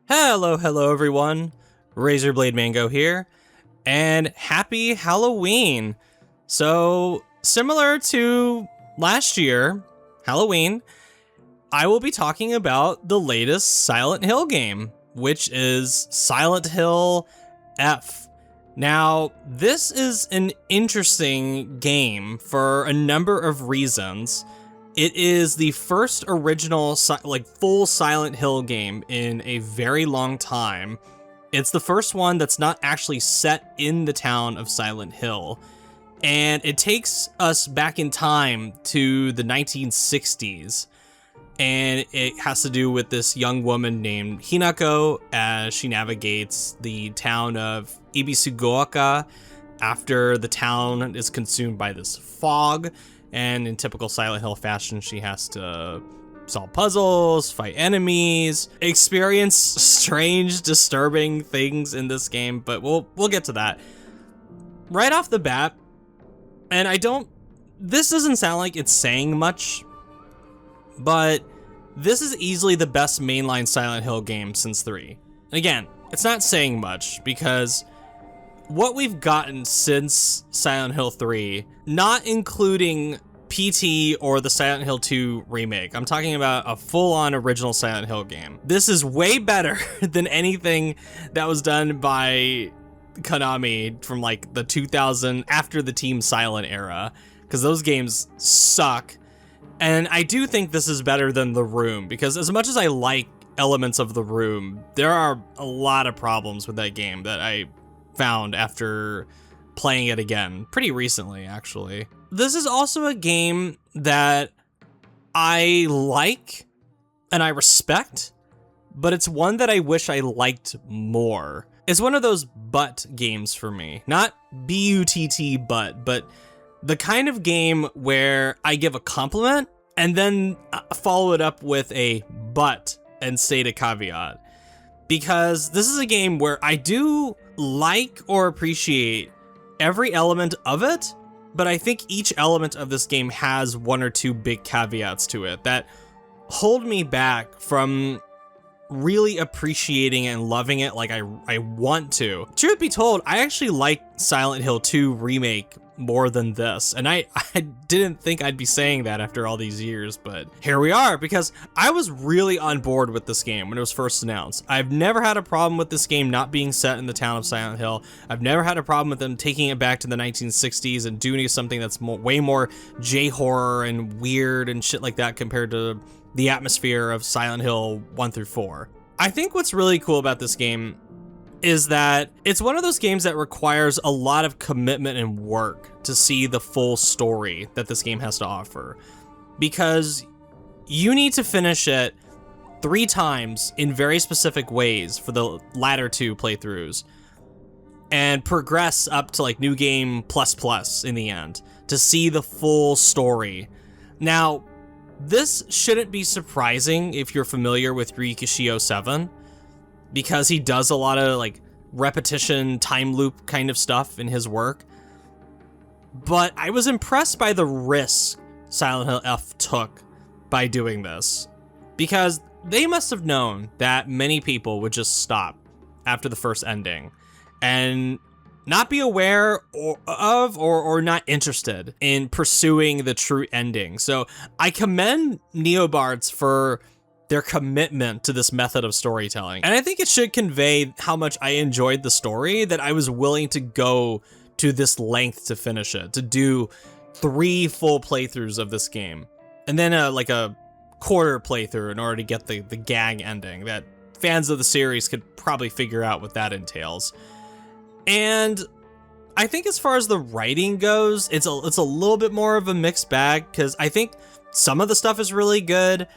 Hello everyone. Razorblade Mango here, and happy Halloween. So, similar to last year, Halloween, I will be talking about the latest Silent Hill game, which is Silent Hill F. Now, this is an interesting game for a number of reasons. It is the first original, full Silent Hill game in a very long time. It's the first one that's not actually set in the town of Silent Hill. And it takes us back in time to the 1960s. And it has to do with this young woman named Hinako as she navigates the town of Ibisugaoka after the town is consumed by this fog. And in typical Silent Hill fashion, she has to solve puzzles, fight enemies, experience strange, disturbing things in this game, but we'll get to that. Right off the bat, and this doesn't sound like it's saying much, but this is easily the best mainline Silent Hill game since 3. Again, it's not saying much because what we've gotten since Silent Hill 3, not including PT or the Silent Hill 2 remake, I'm talking about a full-on original Silent Hill game. This is way better than anything that was done by Konami from like the 2000 after the Team Silent era, because those games suck. And I do think this is better than The Room, because as much as I like elements of The Room, there are a lot of problems with that game that I found after playing it again pretty recently, actually. This is also a game that I like and I respect, but it's one that I wish I liked more. It's one of those but games for me. Not B-U-T-T but the kind of game where I give a compliment and then follow it up with a but and state a caveat. Because this is a game where I do like or appreciate every element of it, but I think each element of this game has one or two big caveats to it that hold me back from really appreciating and loving it like I want to. Truth be told, I actually like Silent Hill 2 Remake more than this, and I didn't think I'd be saying that after all these years, but here we are, because I was really on board with this game when it was first announced. I've never had a problem with this game not being set in the town of Silent Hill. I've never had a problem with them taking it back to the 1960s and doing something that's way more J-horror and weird and shit like that compared to the atmosphere of Silent Hill 1 through 4. I think what's really cool about this game is that it's one of those games that requires a lot of commitment and work to see the full story that this game has to offer, because you need to finish it 3 times in very specific ways for the latter 2 playthroughs and progress up to like New Game Plus in the end to see the full story. Now, this shouldn't be surprising if you're familiar with Ryukishio 7, because he does a lot of like repetition, time loop kind of stuff in his work. But I was impressed by the risk Silent Hill F took by doing this, because they must have known that many people would just stop after the first ending and not be aware or not interested in pursuing the true ending. So I commend Neobards for their commitment to this method of storytelling. And I think it should convey how much I enjoyed the story that I was willing to go to this length to finish it, to do 3 full playthroughs of this game. And then like a quarter playthrough in order to get the gag ending that fans of the series could probably figure out what that entails. And I think as far as the writing goes, it's a little bit more of a mixed bag, because I think some of the stuff is really good.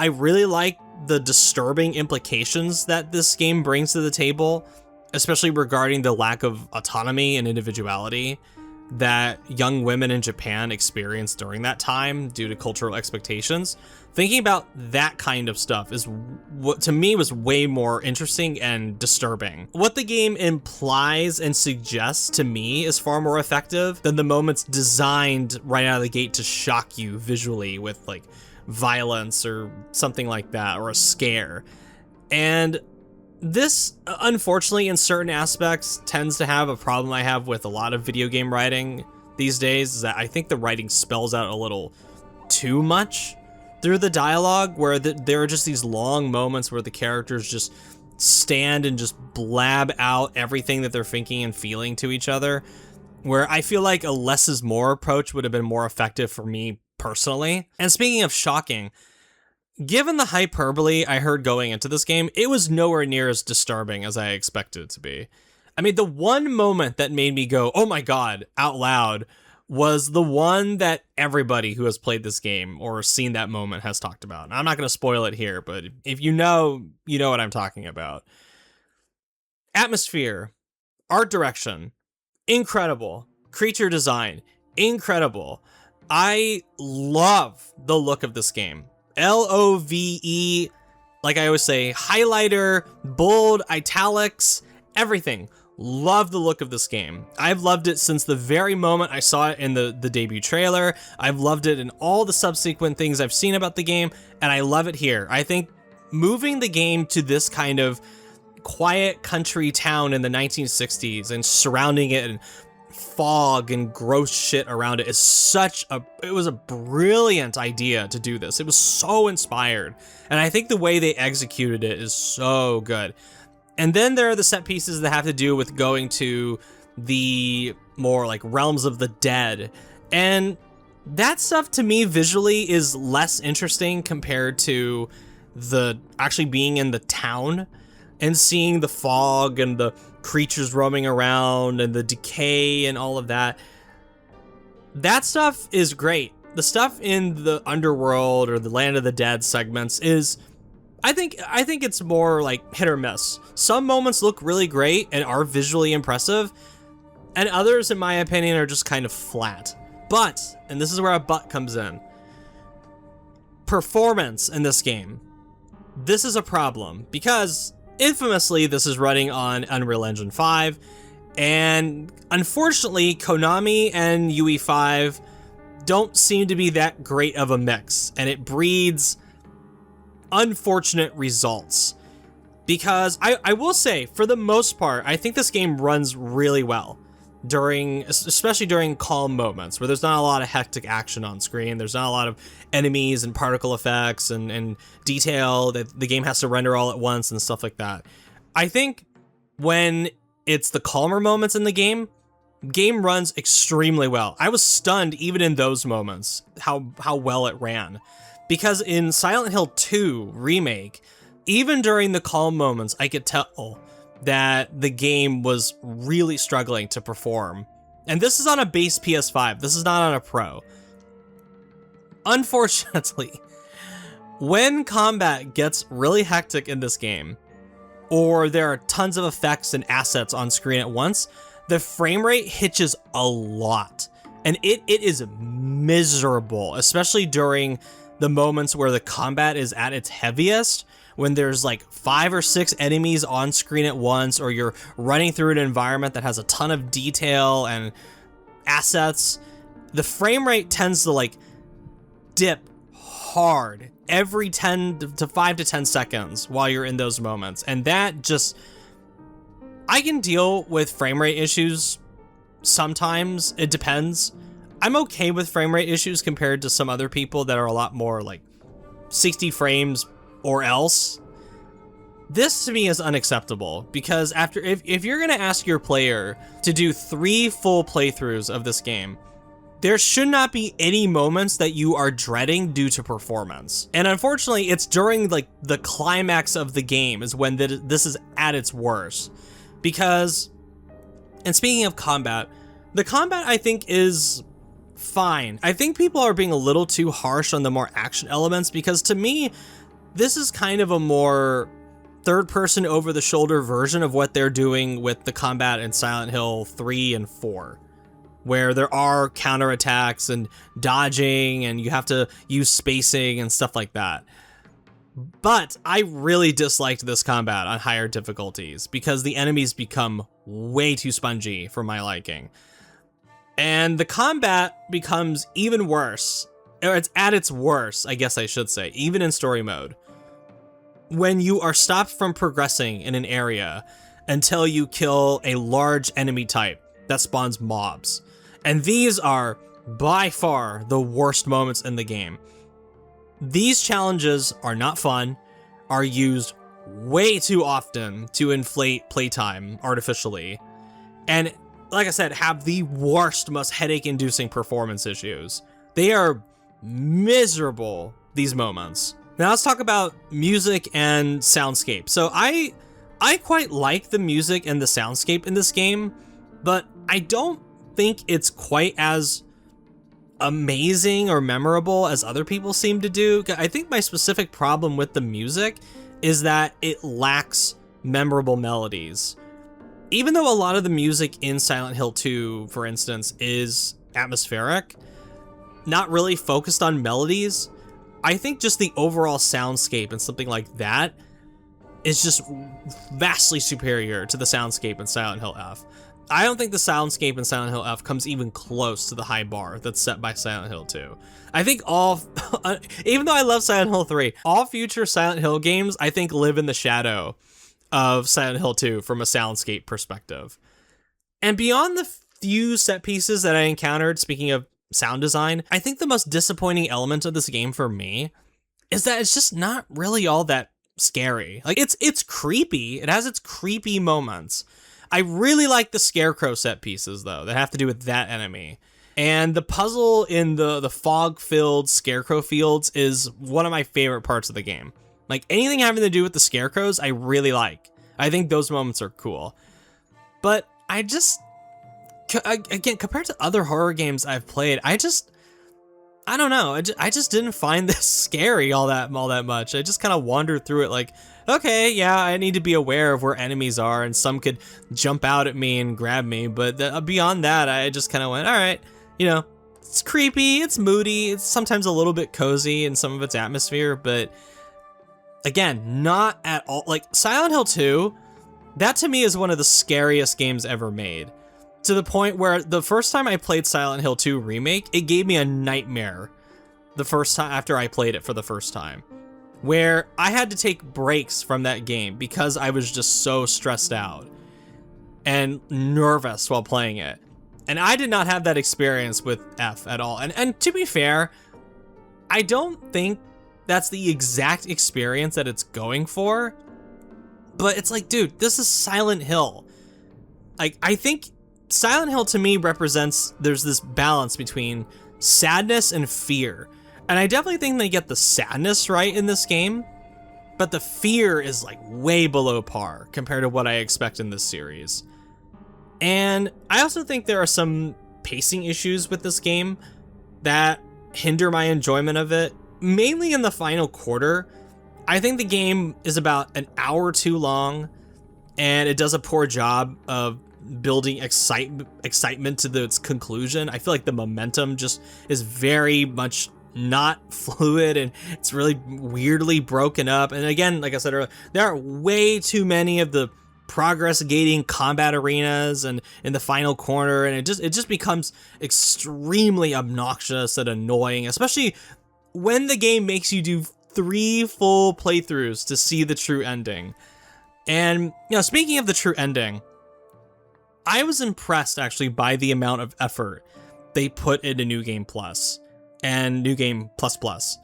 I really like the disturbing implications that this game brings to the table, especially regarding the lack of autonomy and individuality that young women in Japan experienced during that time due to cultural expectations. Thinking about that kind of stuff is what to me was way more interesting and disturbing. What the game implies and suggests to me is far more effective than the moments designed right out of the gate to shock you visually with like violence or something like that, or a scare. And This, unfortunately, in certain aspects, tends to have a problem I have with a lot of video game writing these days, is that I think the writing spells out a little too much through the dialogue, where there are just these long moments where the characters just stand and just blab out everything that they're thinking and feeling to each other, where I feel like a less is more approach would have been more effective for me personally. And speaking of shocking, given the hyperbole I heard going into this game, it was nowhere near as disturbing as I expected it to be. I mean, the one moment that made me go, oh my god, out loud, was the one that everybody who has played this game or seen that moment has talked about. And I'm not going to spoil it here, but if you know what I'm talking about. Atmosphere, art direction, incredible. Creature design, incredible. I love the look of this game. LOVE, like I always say, highlighter, bold, italics, everything. Love the look of this game. I've loved it since the very moment I saw it in the debut trailer. I've loved it in all the subsequent things I've seen about the game, and I love it here. I think moving the game to this kind of quiet country town in the 1960s and surrounding it in fog and gross shit around it is it was a brilliant idea to do this. It was so inspired, and I think the way they executed it is so good. And then there are the set pieces that have to do with going to the more like realms of the dead. And that stuff to me visually is less interesting compared to the actually being in the town and seeing the fog and the creatures roaming around and the decay and all of that. That stuff is great. The stuff in the underworld or the land of the dead segments is, I think it's more like hit or miss. Some moments look really great and are visually impressive, and others, in my opinion, are just kind of flat. But, and this is where a but comes in, performance in this game. This is a problem, because infamously this is running on Unreal Engine 5, and unfortunately Konami and UE5 don't seem to be that great of a mix, and it breeds unfortunate results. Because I will say, for the most part, I think this game runs really well especially during calm moments where there's not a lot of hectic action on screen. There's not a lot of enemies and particle effects and detail that the game has to render all at once and stuff like that. I think when it's the calmer moments in the game runs extremely well. I was stunned even in those moments how well it ran. Because in Silent Hill 2 Remake, even during the calm moments, I could tell that the game was really struggling to perform. And this is on a base PS5. This is not on a Pro. Unfortunately, when combat gets really hectic in this game, or there are tons of effects and assets on screen at once, the frame rate hitches a lot. And it is miserable, especially during the moments where the combat is at its heaviest, when there's like 5 or 6 enemies on screen at once, or you're running through an environment that has a ton of detail and assets. The frame rate tends to like dip hard every 5 to 10 seconds while you're in those moments. And that just, I can deal with frame rate issues sometimes. It depends. I'm okay with frame rate issues compared to some other people that are a lot more like 60 frames or else. This to me is unacceptable, because if you're gonna ask your player to do 3 full playthroughs of this game, there should not be any moments that you are dreading due to performance. And unfortunately, it's during like the climax of the game is when this is at its worst. Because, and speaking of combat, the combat I think is fine. I think people are being a little too harsh on the more action elements, because to me, this is kind of a more third-person over-the-shoulder version of what they're doing with the combat in Silent Hill 3 and 4, where there are counterattacks and dodging, and you have to use spacing and stuff like that. But I really disliked this combat on higher difficulties, because the enemies become way too spongy for my liking. And the combat becomes even worse, or it's at its worst, I guess I should say, even in story mode. when you are stopped from progressing in an area until you kill a large enemy type that spawns mobs. And these are by far the worst moments in the game. These challenges are not fun, are used way too often to inflate playtime artificially, and like I said, have the worst, most headache-inducing performance issues. They are miserable, these moments. Now let's talk about music and soundscape. So I quite like the music and the soundscape in this game, but I don't think it's quite as amazing or memorable as other people seem to do. I think my specific problem with the music is that it lacks memorable melodies. Even though a lot of the music in Silent Hill 2, for instance, is atmospheric, not really focused on melodies, I think just the overall soundscape and something like that is just vastly superior to the soundscape in Silent Hill F. I don't think the soundscape in Silent Hill F comes even close to the high bar that's set by Silent Hill 2. I think even though I love Silent Hill 3, all future Silent Hill games, I think, live in the shadow of Silent Hill 2 from a soundscape perspective. And beyond the few set pieces that I encountered, speaking of sound design, I think the most disappointing element of this game for me is that it's just not really all that scary. Like, it's creepy. It has its creepy moments. I really like the scarecrow set pieces, though, that have to do with that enemy. And the puzzle in the fog-filled scarecrow fields is one of my favorite parts of the game. Like, anything having to do with the scarecrows, I really like. I think those moments are cool. But I just, again, compared to other horror games I've played, I don't know. I just didn't find this scary all that much. I just kind of wandered through it like, okay, yeah, I need to be aware of where enemies are, and some could jump out at me and grab me. But beyond that, I just kind of went, all right, you know, it's creepy, it's moody, it's sometimes a little bit cozy in some of its atmosphere, but again, not at all. Like, Silent Hill 2, that to me is one of the scariest games ever made. To the point where the first time I played Silent Hill 2 Remake, it gave me a nightmare the first time after I played it for the first time, where I had to take breaks from that game because I was just so stressed out and nervous while playing it. And I did not have that experience with F at all. And to be fair, I don't think that's the exact experience that it's going for, but it's like, dude, this is Silent Hill. Like, I think Silent Hill to me represents, there's this balance between sadness and fear. And I definitely think they get the sadness right in this game, but the fear is like way below par compared to what I expect in this series. And I also think there are some pacing issues with this game that hinder my enjoyment of it, mainly in the final quarter. I think the game is about an hour too long, and it does a poor job of building excitement to its conclusion. I feel like the momentum just is very much not fluid, and it's really weirdly broken up. And again, like I said earlier, there are way too many of the progress gating combat arenas and in the final corner, and it just becomes extremely obnoxious and annoying, especially when the game makes you do 3 full playthroughs to see the true ending. And, you know, speaking of the true ending, I was impressed actually by the amount of effort they put into New Game Plus and New Game Plus Plus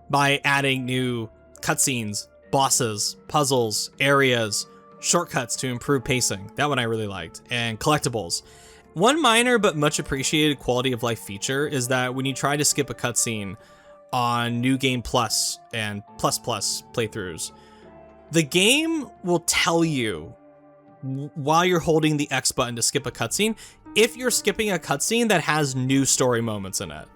by adding new cutscenes, bosses, puzzles, areas, shortcuts to improve pacing. That one I really liked. And collectibles. One minor but much appreciated quality of life feature is that when you try to skip a cutscene on New Game Plus and Plus Plus playthroughs, the game will tell you while you're holding the X button to skip a cutscene if you're skipping a cutscene that has new story moments in it.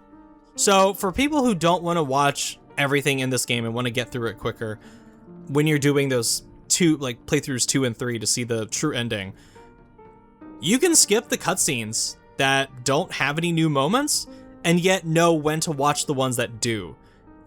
So for people who don't want to watch everything in this game and want to get through it quicker, when you're doing those playthroughs 2 and 3 to see the true ending, you can skip the cutscenes that don't have any new moments and yet know when to watch the ones that do.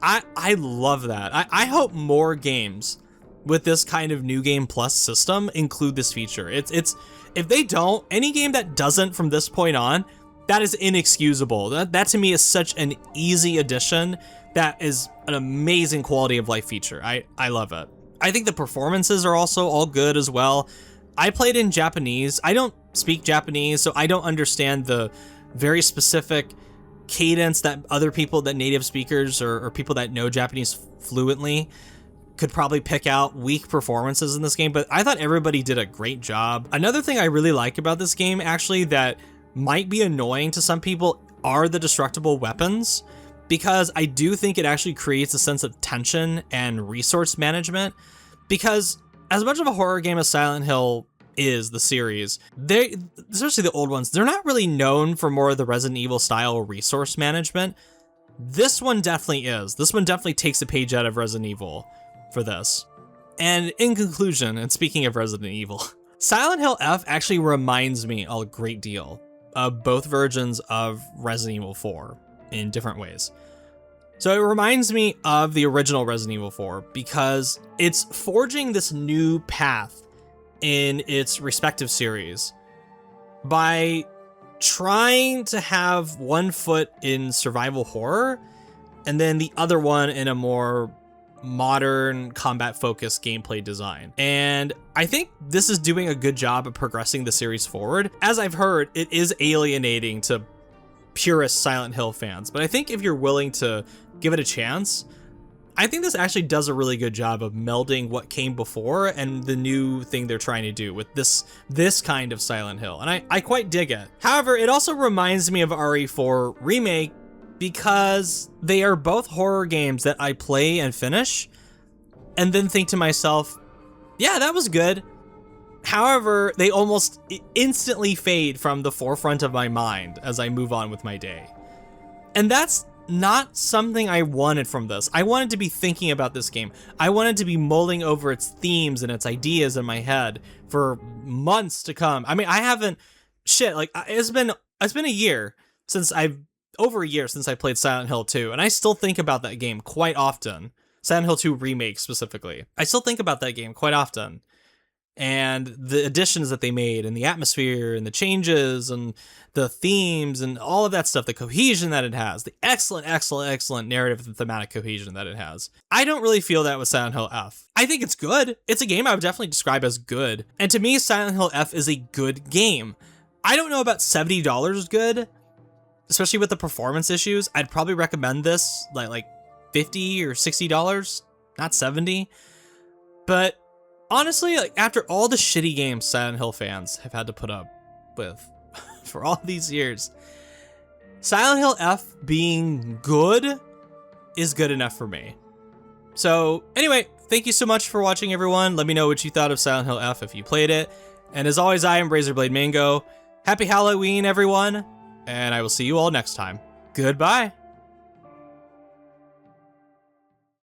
I love that. I hope more games with this kind of New Game Plus system include this feature. It's if they don't, any game that doesn't from this point on, that is inexcusable. That to me is such an easy addition that is an amazing quality of life feature. I love it. I think the performances are also all good as well. I played in Japanese. I don't speak Japanese, so I don't understand the very specific cadence that other people, that native speakers or people that know Japanese fluently could probably pick out weak performances in this game, but I thought everybody did a great job. Another thing I really like about this game, actually, that might be annoying to some people are the destructible weapons, because I do think it actually creates a sense of tension and resource management, because as much of a horror game as Silent Hill is, the series, they, especially the old ones, they're not really known for more of the Resident Evil style resource management. This one definitely is. This one definitely takes a page out of Resident Evil for this. And in conclusion, and speaking of Resident Evil, Silent Hill F actually reminds me a great deal of both versions of Resident Evil 4 in different ways. So it reminds me of the original Resident Evil 4 because it's forging this new path in its respective series by trying to have one foot in survival horror and then the other one in a more modern combat-focused gameplay design. And I think this is doing a good job of progressing the series forward. As I've heard, it is alienating to purist Silent Hill fans, but I think if you're willing to give it a chance, I think this actually does a really good job of melding what came before and the new thing they're trying to do with this kind of Silent Hill, and I quite dig it. However, it also reminds me of RE4 Remake because they are both horror games that I play and finish and then think to myself, yeah, that was good. However, they almost instantly fade from the forefront of my mind as I move on with my day. And that's not something I wanted from this. I wanted to be thinking about this game. I wanted to be mulling over its themes and its ideas in my head for months to come. I mean, I haven't, like, it's been a year since over a year since I played Silent Hill 2, and I still think about that game quite often. Silent Hill 2 Remake specifically. I still think about that game quite often. And the additions that they made, and the atmosphere, and the changes, and the themes, and all of that stuff, the cohesion that it has, the excellent, excellent, excellent narrative and thematic cohesion that it has. I don't really feel that with Silent Hill F. I think it's good. It's a game I would definitely describe as good. And to me, Silent Hill F is a good game. I don't know about $70 good, especially with the performance issues. I'd probably recommend this like $50 or $60, not $70. But honestly, like, after all the shitty games Silent Hill fans have had to put up with for all these years, Silent Hill F being good is good enough for me. So anyway, thank you so much for watching, everyone. Let me know what you thought of Silent Hill F if you played it. And as always, I am Razorblade Mango. Happy Halloween, everyone, and I will see you all next time. Goodbye.